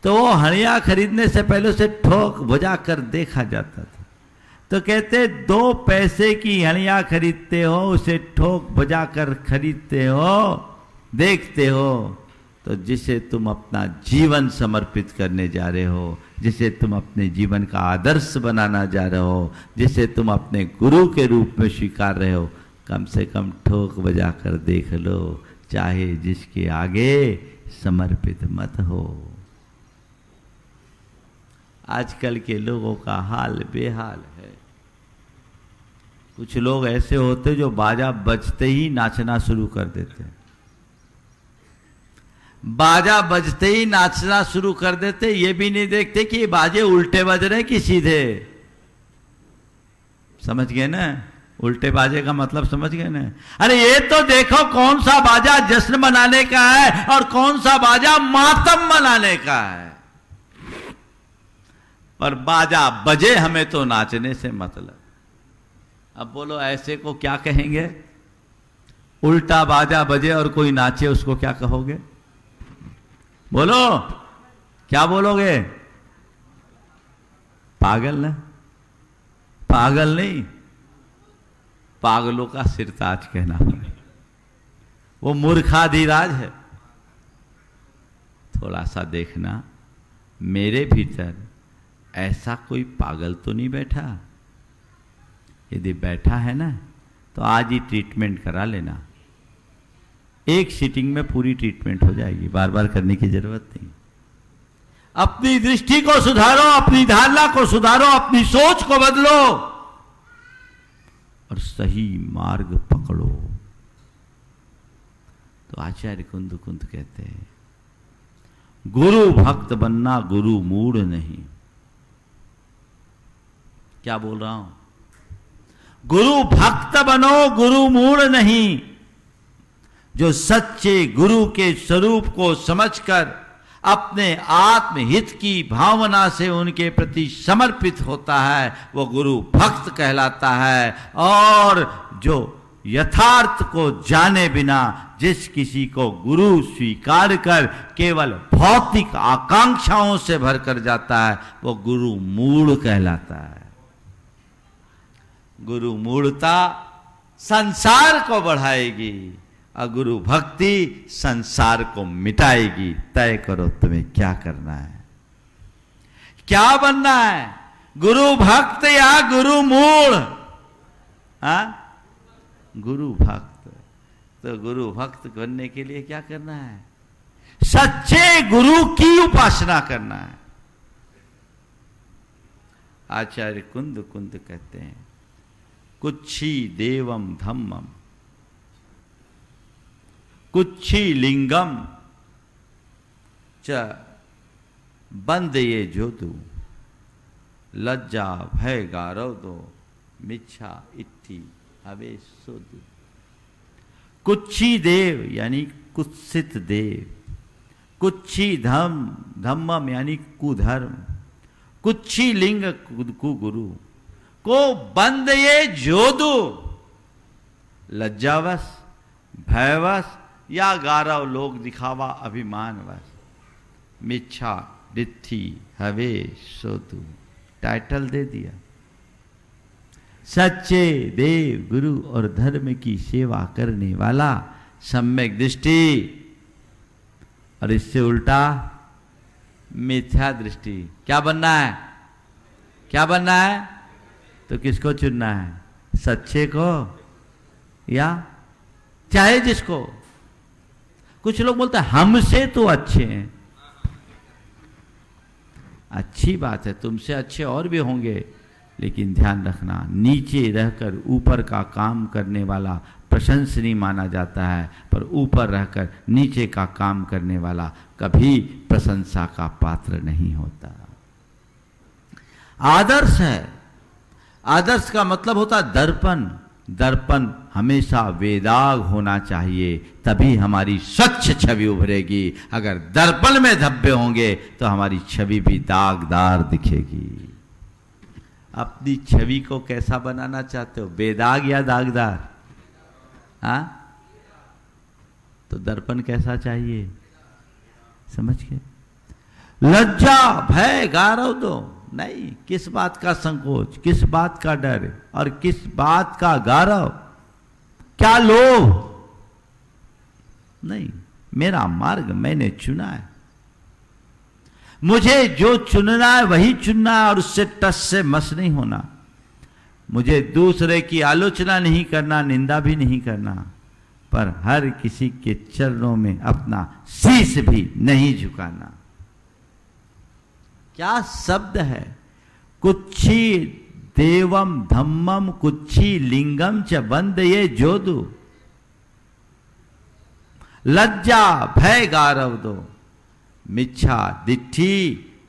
तो वो हणियाँ खरीदने से पहले उसे ठोक बजा कर देखा जाता था। तो कहते 2 पैसे की हणियाँ खरीदते हो, उसे ठोक बजा कर खरीदते हो, देखते हो, तो जिसे तुम अपना जीवन समर्पित करने जा रहे हो, जिसे तुम अपने जीवन का आदर्श बनाना जा रहे हो, जिसे तुम अपने गुरु के रूप में स्वीकार रहे हो, कम से कम ठोक बजा कर देख लो, चाहे जिसके आगे समर्पित मत हो। आजकल के लोगों का हाल बेहाल है। कुछ लोग ऐसे होते जो बाजा बजते ही नाचना शुरू कर देते हैं। बाजा बजते ही नाचना शुरू कर देते, ये भी नहीं देखते कि बाजे उल्टे बज रहे कि सीधे। समझ गए ना? उल्टे बाजे का मतलब समझ गए ना? अरे ये तो देखो कौन सा बाजा जश्न मनाने का है और कौन सा बाजा मातम मनाने का है। पर बाजा बजे, हमें तो नाचने से मतलब। अब बोलो ऐसे को क्या कहेंगे? उल्टा बाजा बजे और कोई नाचे, उसको क्या कहोगे? बोलो, क्या बोलोगे? पागल ना? पागल नहीं, पागलों का सिरताज कहना। वो मूर्खाधिराज है। थोड़ा सा देखना, मेरे भीतर ऐसा कोई पागल तो नहीं बैठा। यदि बैठा है ना, तो आज ही ट्रीटमेंट करा लेना। एक सीटिंग में पूरी ट्रीटमेंट हो जाएगी, बार बार करने की जरूरत नहीं। अपनी दृष्टि को सुधारो, अपनी धारणा को सुधारो, अपनी सोच को बदलो और सही मार्ग पकड़ो। तो आचार्य कुंद कहते हैं, गुरु भक्त बनना गुरु मूढ़ नहीं। क्या बोल रहा हूं? गुरु भक्त बनो, गुरु मूढ़ नहीं। जो सच्चे गुरु के स्वरूप को समझकर अपने आत्महित की भावना से उनके प्रति समर्पित होता है, वो गुरु भक्त कहलाता है। और जो यथार्थ को जाने बिना जिस किसी को गुरु स्वीकार कर केवल भौतिक आकांक्षाओं से भरकर जाता है, वो गुरु मूढ़ कहलाता है। गुरु मूढ़ता संसार को बढ़ाएगी और गुरु भक्ति संसार को मिटाएगी। तय करो तुम्हें क्या करना है, क्या बनना है, गुरु भक्त या गुरु मूढ़? हाँ, गुरु भक्त। तो गुरु भक्त बनने के लिए क्या करना है? सच्चे गुरु की उपासना करना है। आचार्य कुंद कहते हैं, कुच्छी देवम धम्मम कुच्छी लिंगम च बंद ये जोतु लज्जा भय गारव दो मिच्छा इट्ठी हवे सोदु। कुच्छी देव यानी कुत्सित देव, कुच्छी धम्मम यानी कुधर्म, कुच्छी लिंग कुगुरु को बंद ये जोदु, लज्जावश, भयवश या गारव लोग दिखावा अभिमानवश, मिच्छा दिट्ठी हवे सोतु, टाइटल दे दिया। सच्चे देव गुरु और धर्म की सेवा करने वाला सम्यक दृष्टि, और इससे उल्टा मिथ्या दृष्टि। क्या बनना है? क्या बनना है? तो किसको चुनना है? सच्चे को या चाहे जिसको। कुछ लोग बोलते हैं हमसे तो अच्छे हैं। अच्छी बात है, तुमसे अच्छे और भी होंगे, लेकिन ध्यान रखना नीचे रहकर ऊपर का काम करने वाला प्रशंसनीय माना जाता है, पर ऊपर रहकर नीचे का काम करने वाला कभी प्रशंसा का पात्र नहीं होता। आदर्श है, आदर्श का मतलब होता दर्पण। दर्पण हमेशा वेदाग होना चाहिए, तभी हमारी स्वच्छ छवि उभरेगी। अगर दर्पण में धब्बे होंगे तो हमारी छवि भी दागदार दिखेगी। अपनी छवि को कैसा बनाना चाहते हो, बेदाग या दागदार? हाँ, तो दर्पण कैसा चाहिए, समझ के। लज्जा भय गारव दो नहीं, किस बात का संकोच, किस बात का डर और किस बात का गारव, क्या लोभ नहीं। मेरा मार्ग मैंने चुना है, मुझे जो चुनना है वही चुनना है, और उससे टस से मस नहीं होना। मुझे दूसरे की आलोचना नहीं करना, निंदा भी नहीं करना, पर हर किसी के चरणों में अपना शीश भी नहीं झुकाना। क्या शब्द है? कुच्छी देवम धम्मम कुच्छी लिंगम च बंद ये जोदु, लज्जा भय गारव दो, मिच्छा दिट्ठी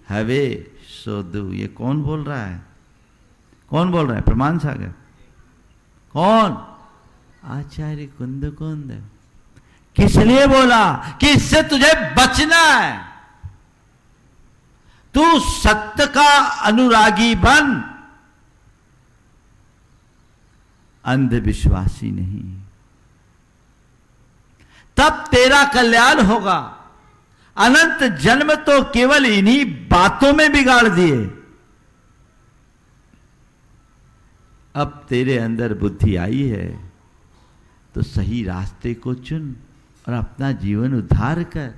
हवे सोदु। ये कौन बोल रहा है? कौन बोल रहा है? प्रमाण सागर। कौन? आचार्य कुंद कुंद। किस लिए बोला? कि इससे तुझे बचना है। तू सत्य का अनुरागी बन, अंधविश्वासी नहीं, तब तेरा कल्याण होगा। अनंत जन्म तो केवल इन्हीं बातों में बिगाड़ दिए। अब तेरे अंदर बुद्धि आई है तो सही रास्ते को चुन और अपना जीवन उद्धार कर।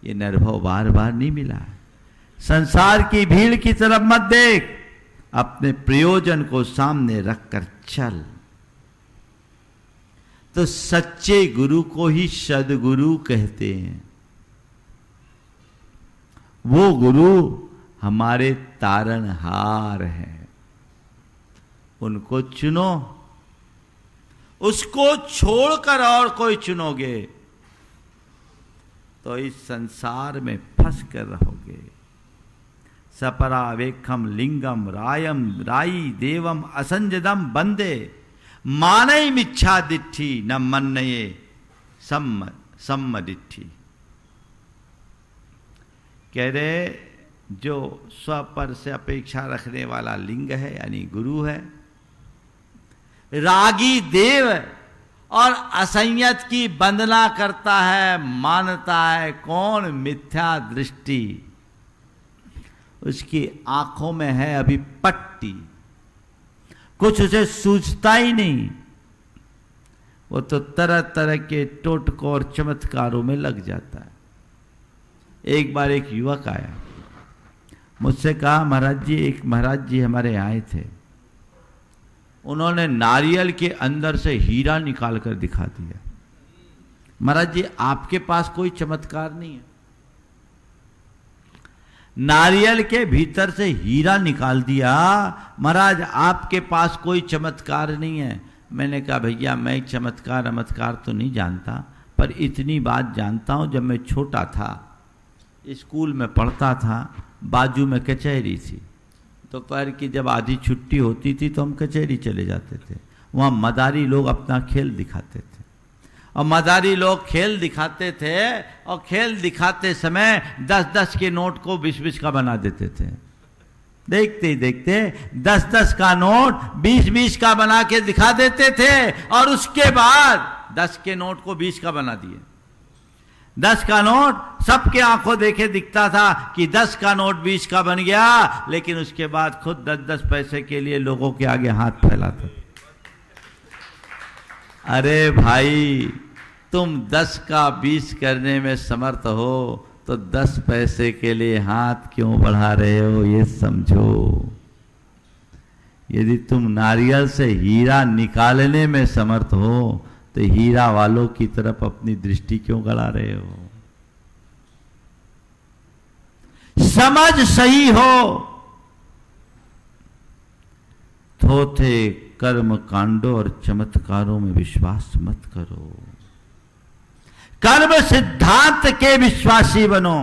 ये निर्भव बार बार नहीं मिला। संसार की भीड़ की तरफ मत देख, अपने प्रयोजन को सामने रखकर चल। तो सच्चे गुरु को ही सद्गुरु कहते हैं। वो गुरु हमारे तारणहार हैं, उनको चुनो। उसको छोड़कर और कोई चुनोगे तो इस संसार में फंस कर रहोगे। सपरा वेखम लिंगम रायम राई देवम असंजदम बंदे, मानई मिच्छा दिट्ठी न मन्नये सम्म दिट्ठी। कह रहे जो स्व पर से अपेक्षा रखने वाला लिंग है यानी गुरु है, रागी देव और असंयत की वंदना करता है, मानता है। कौन? मिथ्या दृष्टि। उसकी आंखों में है अभी पट्टी, कुछ उसे सूझता ही नहीं। वो तो तरह तरह के टोटकों और चमत्कारों में लग जाता है। एक बार एक युवक आया, मुझसे कहा महाराज जी, एक महाराज जी हमारे आए थे, उन्होंने नारियल के अंदर से हीरा निकाल कर दिखा दिया। महाराज जी आपके पास कोई चमत्कार नहीं है? नारियल के भीतर से हीरा निकाल दिया, महाराज आपके पास कोई चमत्कार नहीं है। मैंने कहा भैया मैं चमत्कार अमत्कार तो नहीं जानता, पर इतनी बात जानता हूं, जब मैं छोटा था स्कूल में पढ़ता था, बाजू में कचहरी थी। दोपहर की जब आधी छुट्टी होती थी तो हम कचहरी चले जाते थे। वहाँ मदारी लोग अपना खेल दिखाते थे और मदारी लोग खेल दिखाते थे और खेल दिखाते समय 10-10 के नोट को 20-20 का बना देते थे। देखते ही देखते 10-10 का नोट 20-20 का बना के दिखा देते थे और उसके बाद 10 के नोट को 20 का बना दिए। 10 का नोट सबके आंखों देखे दिखता था कि 10 का नोट 20 का बन गया, लेकिन उसके बाद खुद 10-10 पैसे के लिए लोगों के आगे हाथ फैलाता। अरे भाई, तुम 10 का 20 करने में समर्थ हो तो 10 पैसे के लिए हाथ क्यों बढ़ा रहे हो, ये समझो। यदि तुम नारियल से हीरा निकालने में समर्थ हो तो हीरा वालों की तरफ अपनी दृष्टि क्यों गड़ा रहे हो। समझ सही हो। थोथे कर्म कांडों और चमत्कारों में विश्वास मत करो। कर्म सिद्धांत के विश्वासी बनो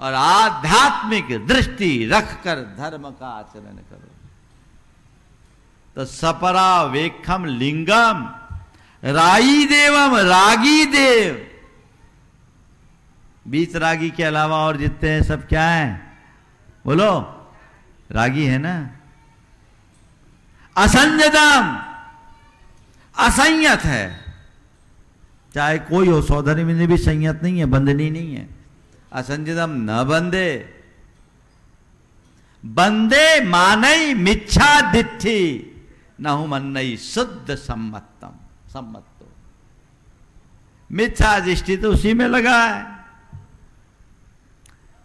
और आध्यात्मिक दृष्टि रखकर धर्म का आचरण करो। तो सपरा वेखम लिंगम राई देवम रागी देव। 20 रागी के अलावा और जितने हैं सब क्या हैं? बोलो, रागी है ना। असंयतम, असंयत है। चाहे कोई हो, सौधरी में भी संयत नहीं है, बंधनी नहीं है। असंयतम न बंदे, बंदे मानई मिच्छा दिट्ठी नहु मन्नई शुद्ध सम्मतम सम्मतो। मिथ्या दृष्टि तो उसी में लगा है,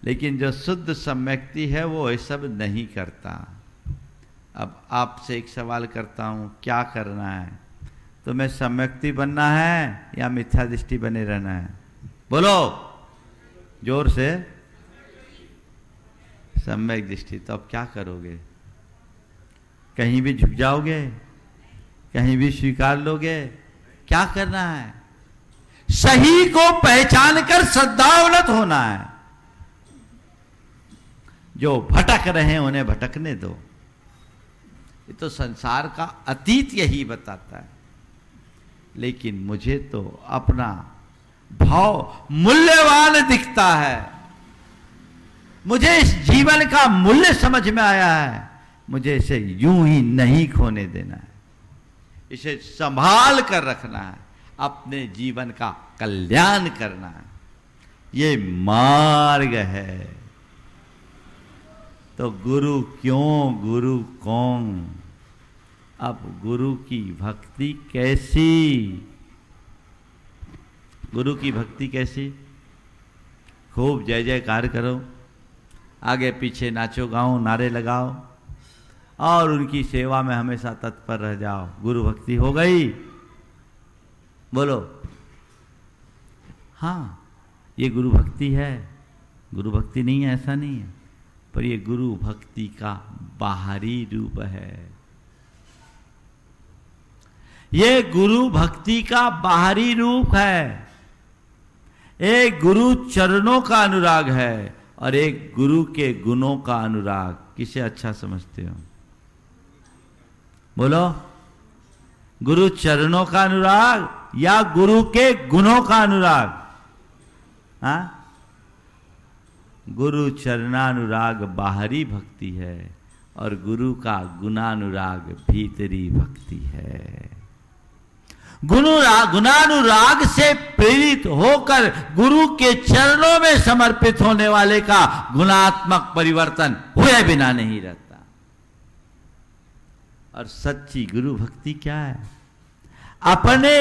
लेकिन जो शुद्ध सम्यक्ति है वो ये सब नहीं करता। अब आपसे एक सवाल करता हूं, क्या करना है? तुम्हें सम्यक्ति बनना है या मिथ्या दृष्टि बने रहना है? बोलो जोर से। सम्यक दृष्टि। तो अब क्या करोगे? कहीं भी झुक जाओगे? कहीं भी स्वीकार लोगे? क्या करना है? सही को पहचान कर श्रद्धावनत होना है। जो भटक रहे हैं उन्हें भटकने दो। ये तो संसार का अतीत यही बताता है। लेकिन मुझे तो अपना भाव मूल्यवान दिखता है। मुझे इस जीवन का मूल्य समझ में आया है। मुझे इसे यूं ही नहीं खोने देना है। इसे संभाल कर रखना है। अपने जीवन का कल्याण करना है। ये मार्ग है। तो गुरु क्यों, गुरु कौन? अब गुरु की भक्ति कैसी? गुरु की भक्ति कैसी? खूब जय जयकार करो, आगे पीछे नाचो गाओ, नारे लगाओ और उनकी सेवा में हमेशा तत्पर रह जाओ। गुरु भक्ति हो गई? बोलो हाँ, ये गुरु भक्ति है। गुरु भक्ति नहीं है ऐसा नहीं है, पर ये गुरु भक्ति का बाहरी रूप है। ये गुरु भक्ति का बाहरी रूप है। एक गुरु चरणों का अनुराग है और एक गुरु के गुणों का अनुराग। किसे अच्छा समझते हो? बोलो, गुरु चरणों का अनुराग या गुरु के गुणों का अनुराग? हाँ, गुरु चरणानुराग बाहरी भक्ति है और गुरु का गुणानुराग भीतरी भक्ति है। गुणानुराग से प्रेरित होकर गुरु के चरणों में समर्पित होने वाले का गुणात्मक परिवर्तन हुए बिना नहीं रहता। और सच्ची गुरु भक्ति क्या है? अपने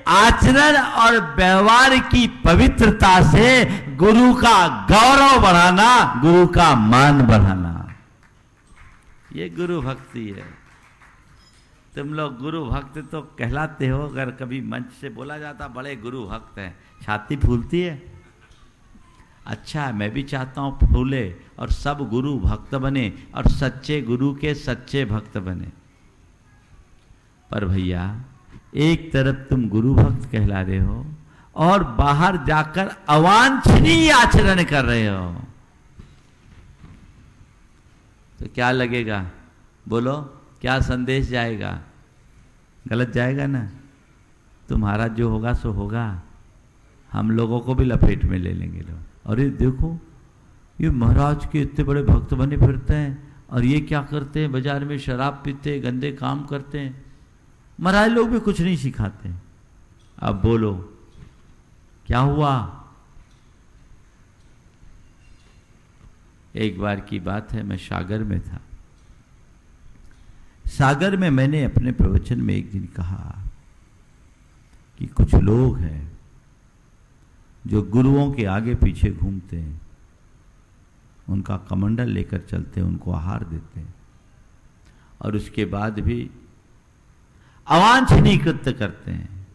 आचरण और व्यवहार की पवित्रता से गुरु का गौरव बढ़ाना, गुरु का मान बढ़ाना, ये गुरु भक्ति है। तुम लोग गुरु भक्त तो कहलाते हो। अगर कभी मंच से बोला जाता बड़े गुरु भक्त हैं, छाती फूलती है। अच्छा, मैं भी चाहता हूं फूले और सब गुरु भक्त बने और सच्चे गुरु के सच्चे भक्त बने। पर भैया, एक तरफ तुम गुरु भक्त कहला रहे हो और बाहर जाकर अवांछनीय आचरण कर रहे हो, तो क्या लगेगा? बोलो, क्या संदेश जाएगा? गलत जाएगा ना? तो महाराज जो होगा सो होगा, हम लोगों को भी लपेट में ले लेंगे लोग। अरे देखो ये महाराज के इतने बड़े भक्त बने फिरते हैं और ये क्या करते हैं, बाजार में शराब पीते हैं, गंदे काम करते हैं। महाराज लोग भी कुछ नहीं सिखाते। अब बोलो क्या हुआ? एक बार की बात है, मैं सागर में था। सागर में मैंने अपने प्रवचन में एक दिन कहा कि कुछ लोग हैं जो गुरुओं के आगे पीछे घूमते हैं, उनका कमंडल लेकर चलते हैं, उनको आहार देते हैं और उसके बाद भी अवांछनीय कृत्य करते हैं,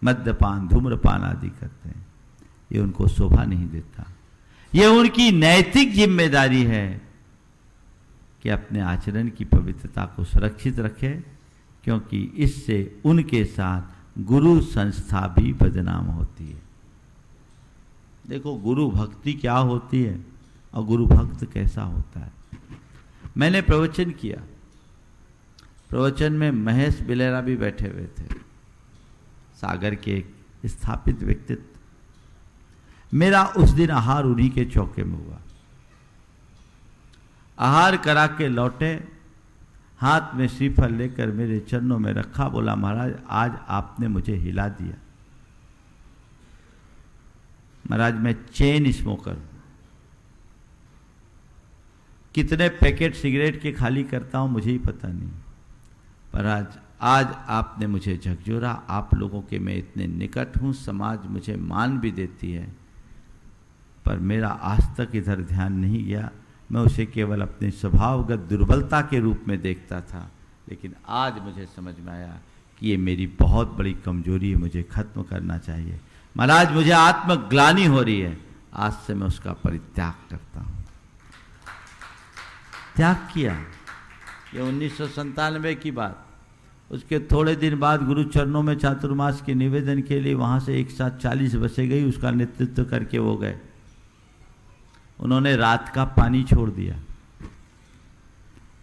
मद्यपान धूम्रपान आदि करते हैं। ये उनको शोभा नहीं देता। ये उनकी नैतिक जिम्मेदारी है कि अपने आचरण की पवित्रता को सुरक्षित रखे, क्योंकि इससे उनके साथ गुरु संस्था भी बदनाम होती है। देखो गुरु भक्ति क्या होती है और गुरु भक्त कैसा होता है। मैंने प्रवचन किया, प्रवचन में महेश बिलेरा भी बैठे हुए थे, सागर के एक स्थापित व्यक्तित्व। मेरा उस दिन आहार उन्हीं के चौके में हुआ। आहार करा के लौटे, हाथ में श्रीफल लेकर मेरे चरणों में रखा, बोला महाराज आज आपने मुझे हिला दिया। महाराज मैं चेन स्मोकर हूं, कितने पैकेट सिगरेट के खाली करता हूं मुझे ही पता नहीं, पर आज आपने मुझे झकझोरा। आप लोगों के मैं इतने निकट हूं, समाज मुझे मान भी देती है, पर मेरा आज तक इधर ध्यान नहीं गया। मैं उसे केवल अपने स्वभावगत दुर्बलता के रूप में देखता था, लेकिन आज मुझे समझ में आया कि ये मेरी बहुत बड़ी कमजोरी है, मुझे खत्म करना चाहिए। महाराज मुझे आत्मग्लानि हो रही है, आज से मैं उसका परित्याग करता हूं। त्याग किया। ये 1997 की बात। उसके थोड़े दिन बाद गुरु चरणों में चातुर्मास के निवेदन के लिए वहां से एक साथ 40 बसें गई, उसका नेतृत्व करके वो गए। उन्होंने रात का पानी छोड़ दिया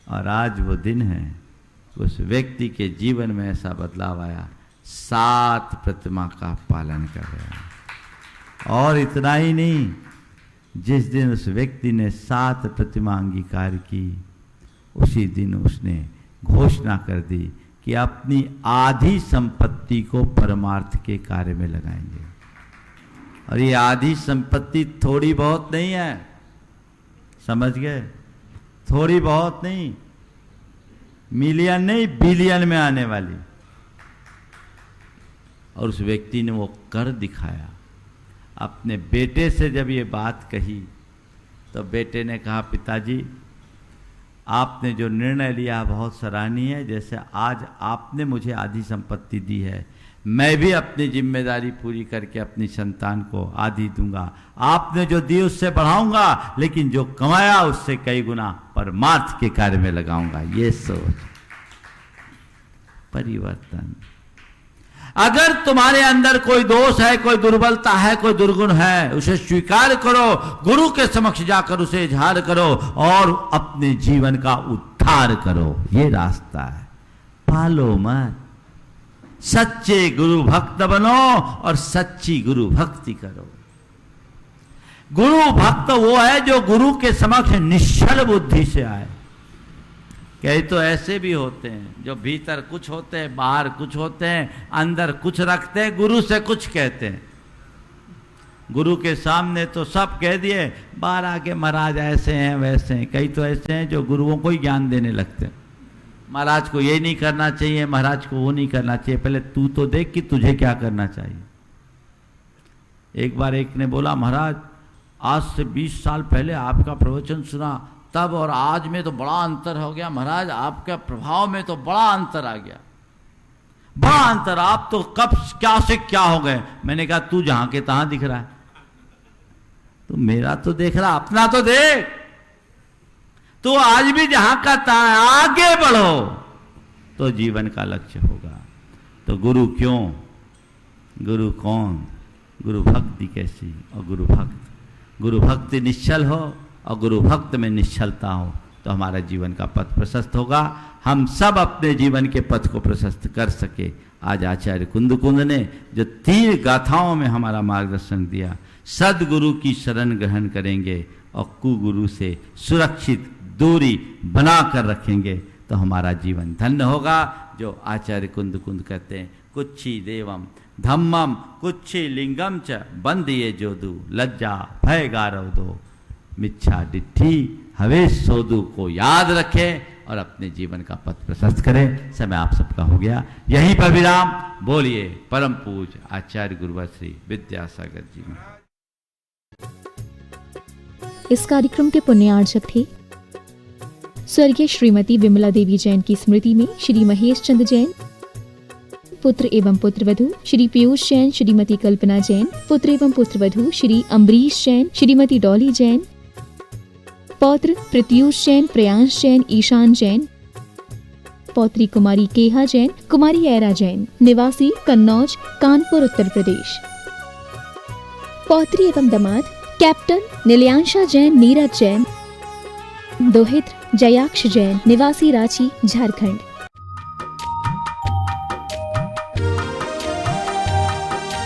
और आज वो दिन है, उस व्यक्ति के जीवन में ऐसा बदलाव आया, 7 प्रतिमा का पालन कर रहे हैं। और इतना ही नहीं, जिस दिन उस व्यक्ति ने 7 प्रतिमा अंगीकार की, उसी दिन उसने घोषणा कर दी कि अपनी आधी संपत्ति को परमार्थ के कार्य में लगाएंगे। और ये आधी संपत्ति थोड़ी बहुत नहीं है, समझ गए? थोड़ी बहुत नहीं, मिलियन नहीं बिलियन में आने वाली। और उस व्यक्ति ने वो कर दिखाया। अपने बेटे से जब ये बात कही तो बेटे ने कहा पिताजी आपने जो निर्णय लिया बहुत सराहनीय है, जैसे आज आपने मुझे आधी संपत्ति दी है, मैं भी अपनी जिम्मेदारी पूरी करके अपनी संतान को आधी दूंगा। आपने जो दी उससे बढ़ाऊंगा, लेकिन जो कमाया उससे कई गुना परमार्थ के कार्य में लगाऊंगा। ये सोच, परिवर्तन। अगर तुम्हारे अंदर कोई दोष है, कोई दुर्बलता है, कोई दुर्गुण है, उसे स्वीकार करो, गुरु के समक्ष जाकर उसे इजहार करो और अपने जीवन का उद्धार करो। ये रास्ता है, पालो मत। सच्चे गुरु भक्त बनो और सच्ची गुरु भक्ति करो। गुरु भक्त वो है जो गुरु के समक्ष निश्चल बुद्धि से आए। कई तो ऐसे भी होते हैं जो भीतर कुछ होते हैं, बाहर कुछ होते हैं, अंदर कुछ रखते हैं, गुरु से कुछ कहते हैं। गुरु के सामने तो सब कह दिए, बाहर आके महाराज ऐसे हैं वैसे हैं। कई तो ऐसे हैं जो गुरुओं को ही ज्ञान देने लगते हैं, महाराज को ये नहीं करना चाहिए, महाराज को वो नहीं करना चाहिए। पहले तू तो देख कि तुझे क्या करना चाहिए। एक बार एक ने बोला महाराज आज से 20 साल पहले आपका प्रवचन सुना, तब और आज में तो बड़ा अंतर हो गया महाराज, आपके प्रभाव में तो बड़ा अंतर आ गया, बड़ा अंतर। आप तो कब क्या से क्या हो गए। मैंने कहा तू जहां के तहां दिख रहा है, तू मेरा तो देख रहा, अपना तो देख। तो आज भी जहां का तहां, आगे बढ़ो तो जीवन का लक्ष्य होगा। तो गुरु क्यों, गुरु कौन, गुरु भक्ति कैसी। और गुरु भक्ति निश्चल हो और गुरु भक्त में निश्चलता हो तो हमारा जीवन का पथ प्रशस्त होगा। हम सब अपने जीवन के पथ को प्रशस्त कर सके, आज आचार्य कुंद ने जो 3 गाथाओं में हमारा मार्गदर्शन दिया, सदगुरु की शरण ग्रहण करेंगे और कुगुरु से सुरक्षित दूरी बना कर रखेंगे तो हमारा जीवन धन्य होगा। जो आचार्य कुंद कहते हैं, कुच्छी देवम धम्मम कुच्छी लिंगम च बंदिये जोदू लज्जा भय गारव दो मिच्छा डिट्ठी हवेश सोदू को याद रखें और अपने जीवन का पथ प्रशस्त करें। समय आप सबका हो गया, यहीं पर विराम। बोलिए परम पूज्य आचार्य गुरुवर श्री विद्यासागर जी महाराज। इस कार्यक्रम के पुण्यार्चक थे स्वर्गीय श्रीमती विमला देवी जैन की स्मृति में श्री महेश चंद्र जैन, पुत्र एवं पुत्रवधू श्री पीयूष जैन, श्रीमती कल्पना जैन, पुत्र एवं पुत्रवधू श्री अम्बरीश जैन, श्रीमती डॉली जैन, पौत्र प्रत्यूष जैन, प्रयांश जैन, ईशान जैन, पौत्री कुमारी केहा जैन, कुमारी ऐरा जैन, निवासी कन्नौज, कानपुर, उत्तर प्रदेश, पौत्री एवं दामाद कैप्टन नीलयांशा जैन, नीरज जैन, दोहित्र जयाक्ष जैन, निवासी रांची, झारखंड।